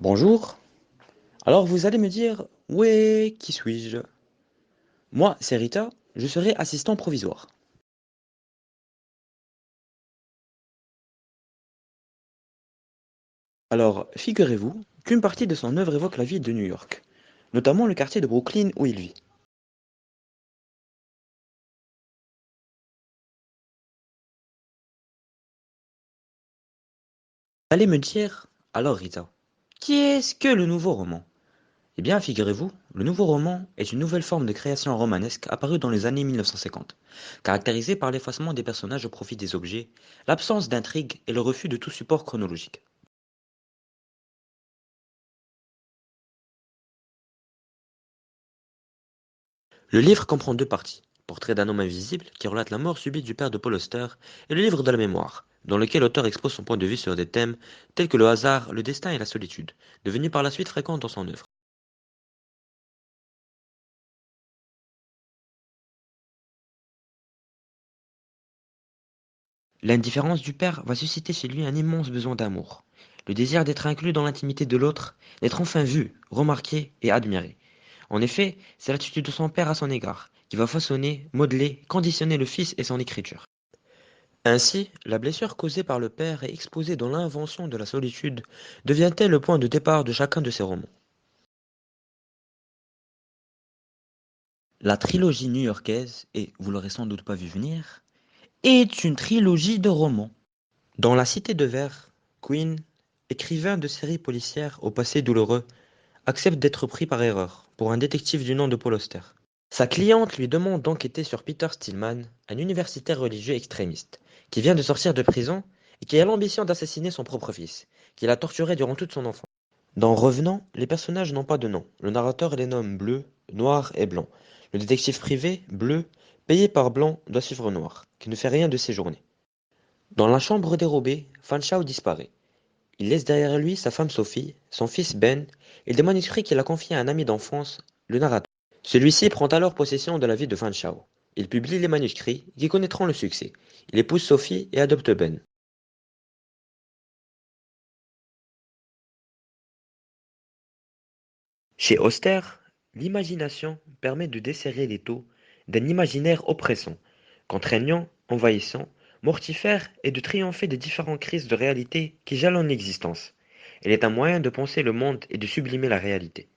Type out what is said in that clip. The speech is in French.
Bonjour. Alors vous allez me dire, ouais, qui suis-je? Moi, c'est Rita, je serai assistant provisoire. Alors, figurez-vous qu'une partie de son œuvre évoque la ville de New York, notamment le quartier de Brooklyn où il vit. Vous allez me dire, alors Rita, qu'est-ce que le nouveau roman? Eh bien, figurez-vous, le nouveau roman est une nouvelle forme de création romanesque apparue dans les années 1950, caractérisée par l'effacement des personnages au profit des objets, l'absence d'intrigue et le refus de tout support chronologique. Le livre comprend deux parties: Portrait d'un homme invisible, qui relate la mort subite du père de Paul Auster, et le livre de la mémoire, dans lequel l'auteur expose son point de vue sur des thèmes tels que le hasard, le destin et la solitude, devenus par la suite fréquents dans son œuvre. L'indifférence du père va susciter chez lui un immense besoin d'amour, le désir d'être inclus dans l'intimité de l'autre, d'être enfin vu, remarqué et admiré. En effet, c'est l'attitude de son père à son égard qui va façonner, modeler, conditionner le fils et son écriture. Ainsi, la blessure causée par le père et exposée dans l'invention de la solitude devient-elle le point de départ de chacun de ses romans. La trilogie new-yorkaise, et vous l'aurez sans doute pas vu venir, est une trilogie de romans. Dans La Cité de Verre, Quinn, écrivain de séries policières au passé douloureux, accepte d'être pris par erreur pour un détective du nom de Paul Auster. Sa cliente lui demande d'enquêter sur Peter Stillman, un universitaire religieux extrémiste, qui vient de sortir de prison et qui a l'ambition d'assassiner son propre fils, qu'il a torturé durant toute son enfance. Dans Revenant, les personnages n'ont pas de nom. Le narrateur les nomme Bleu, Noir et Blanc. Le détective privé, Bleu, payé par Blanc, doit suivre Noir, qui ne fait rien de ses journées. Dans La Chambre dérobée, Fanshawe disparaît. Il laisse derrière lui sa femme Sophie, son fils Ben et des manuscrits qu'il a confiés à un ami d'enfance, le narrateur. Celui-ci prend alors possession de la vie de Fanshawe. Il publie les manuscrits, qui connaîtront le succès. Il épouse Sophie et adopte Ben. Chez Auster, l'imagination permet de desserrer l'étau d'un imaginaire oppressant, contraignant, envahissant, mortifère et de triompher des différentes crises de réalité qui jalonnent l'existence. Elle est un moyen de penser le monde et de sublimer la réalité.